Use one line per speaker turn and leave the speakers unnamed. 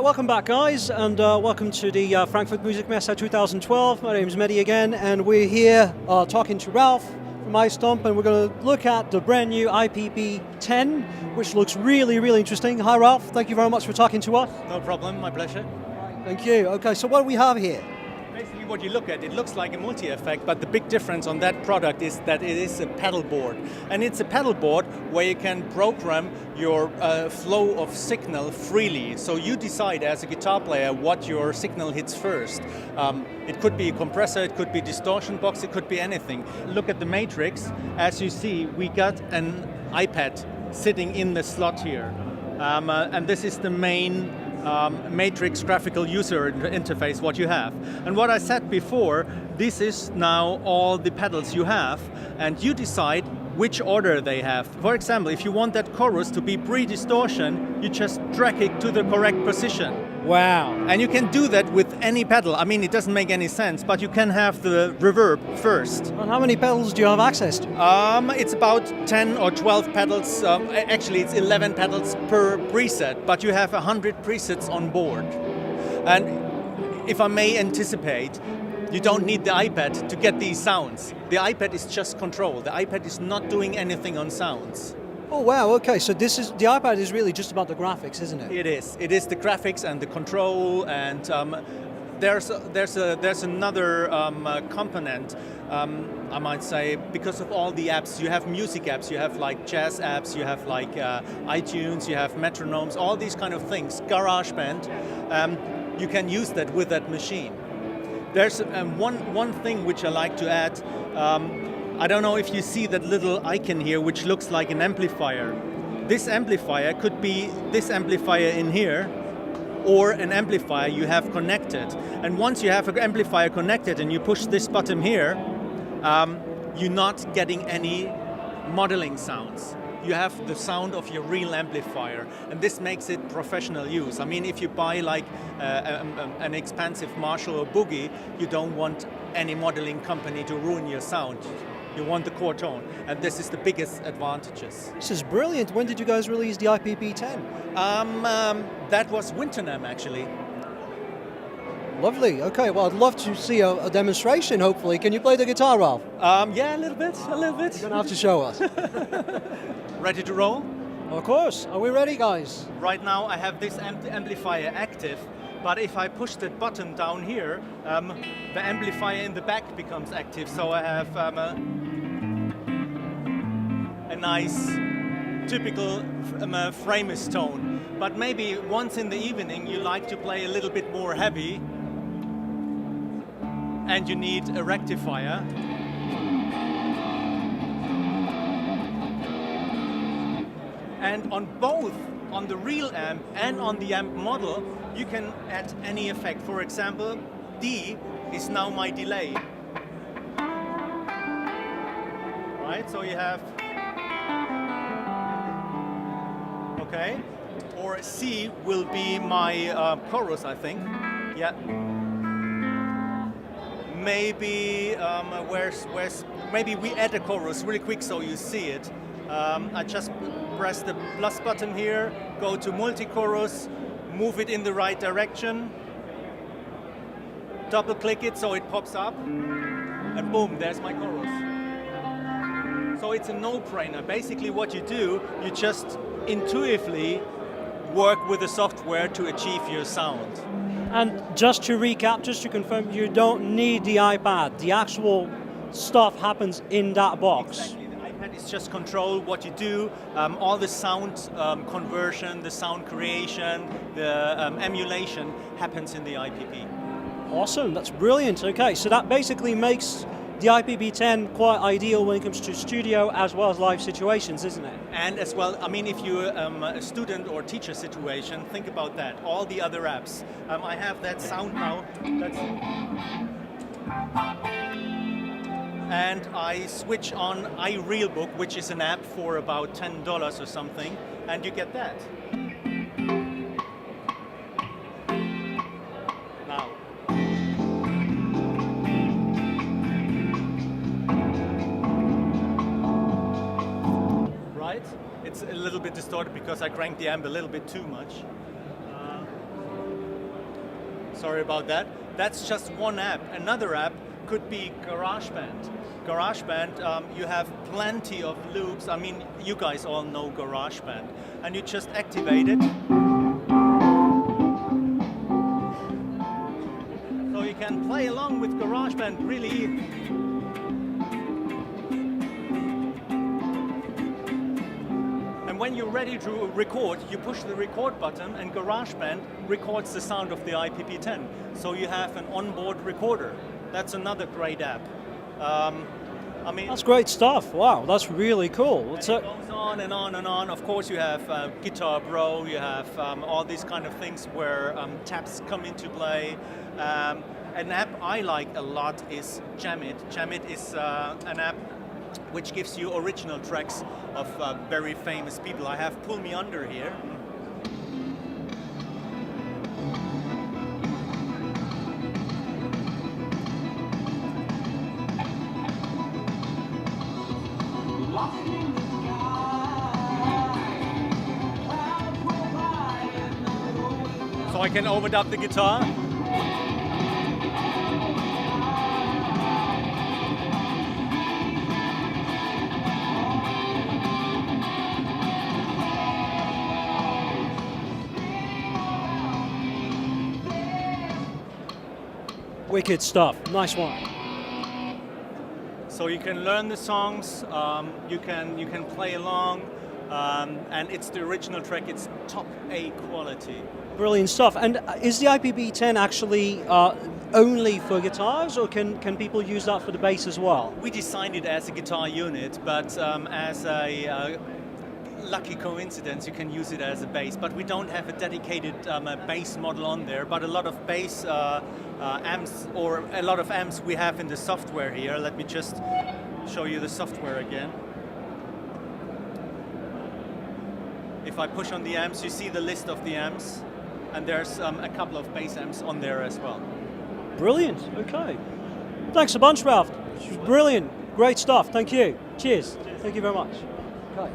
welcome back guys, and welcome to the Frankfurt Musikmesse 2012. My name is Mehdi again, and we're here talking to Ralph from iStomp, and we're going to look at the brand new IPP10, which looks really, really interesting. Hi Ralph, thank you very much for talking to us.
No problem, my pleasure.
Thank you. Okay, so what do we have here?
Basically what you look at, it looks like a multi-effect, but the big difference on that product is that it is a pedal board. And it's a pedal board where you can program your flow of signal freely. So you decide as a guitar player what your signal hits first. It could be a compressor, it could be a distortion box, it could be anything. Look at the matrix. As you see, we got an iPad sitting in the slot here. And this is the main matrix graphical user interface what you have. And what I said before, this is now all the pedals you have, and you decide which order they have. For example, if you want that chorus to be pre-distortion, you just drag it to the correct position.
Wow.
And you can do that with any pedal. I mean, it doesn't make any sense, but you can have the reverb first.
And how many pedals do you have access to?
It's about 10 or 12 pedals. Actually, it's 11 pedals per preset, but you have 100 presets on board. And if I may anticipate, you don't need the iPad to get these sounds. The iPad is just control. The iPad is not doing anything on sounds.
Oh wow, okay, so the iPad is really just about the graphics, isn't it?
It is. It is the graphics and the control, and there's another component, I might say, because of all the apps. You have music apps, you have like jazz apps, you have like iTunes, you have metronomes, all these kind of things, GarageBand. You can use that with that machine. There's one thing which I like to add. I don't know if you see that little icon here, which looks like an amplifier. This amplifier could be this amplifier in here, or an amplifier you have connected. And once you have an amplifier connected and you push this button here, you're not getting any modeling sounds. You have the sound of your real amplifier, and this makes it professional use. I mean, if you buy like an expensive Marshall or Boogie, you don't want any modeling company to ruin your sound. You want the core tone, and this is the biggest advantages.
This is brilliant. When did you guys release the IPP10?
That was Winternem, actually.
Lovely. Okay, well, I'd love to see a demonstration, hopefully. Can you play the guitar, Ralph?
Yeah, a little bit.
You're going to have to show us.
Ready to roll?
Of course. Are we ready, guys?
Right now, I have this amplifier active, but if I push that button down here, the amplifier in the back becomes active, so I have a nice, typical Framers tone. But maybe once in the evening you like to play a little bit more heavy, and you need a rectifier. And on both, on the real amp and on the amp model, you can add any effect. For example, D is now my delay. Right, so you have, okay, or C will be my chorus, I think. Yeah. Maybe maybe we add a chorus really quick so you see it. I just press the plus button here, go to multi-chorus, move it in the right direction, double click it so it pops up, and boom, there's my chorus. So it's a no-brainer. Basically what you do, you just intuitively work with the software to achieve your sound.
And just to recap, just to confirm, you don't need the iPad. The actual stuff happens in that box.
Exactly. It's just control what you do, all the sound conversion, the sound creation, the emulation happens in the IPP.
Awesome, that's brilliant. Okay, so that basically makes the IPP10 quite ideal when it comes to studio as well as live situations, isn't it?
And as well, I mean, if you're a student or teacher situation, think about that. All the other apps. I have that sound now. And I switch on iRealBook, which is an app for about $10 or something, and you get that. Now. Right? It's a little bit distorted because I cranked the amp a little bit too much. Sorry about that. That's just one app. Another app could be GarageBand. GarageBand, you have plenty of loops. I mean, you guys all know GarageBand. And you just activate it. So you can play along with GarageBand really. And when you're ready to record, you push the record button and GarageBand records the sound of the IPP10. So you have an onboard recorder. That's another great app. I mean,
That's great stuff. Wow, that's really cool.
it goes on and on and on. Of course, you have Guitar Pro, you have all these kind of things where tabs come into play. An app I like a lot is Jamit. Jamit is an app which gives you original tracks of very famous people. I have Pull Me Under here. So I can overdub the guitar.
Wicked stuff. Nice one.
So you can learn the songs, you can play along, and it's the original track. It's top A quality.
Brilliant stuff. And is the IPP10 actually only for guitars, or can people use that for the bass as well?
We designed it as a guitar unit, but as a lucky coincidence, you can use it as a bass. But we don't have a dedicated bass model on there. But a lot of bass amps, or a lot of amps we have in the software here. Let me just show you the software again. If I push on the amps, you see the list of the amps, and there's a couple of bass amps on there as well.
Brilliant. Okay. Thanks a bunch, Ralph. Brilliant. Great stuff. Thank you. Cheers. Thank you very much. Okay.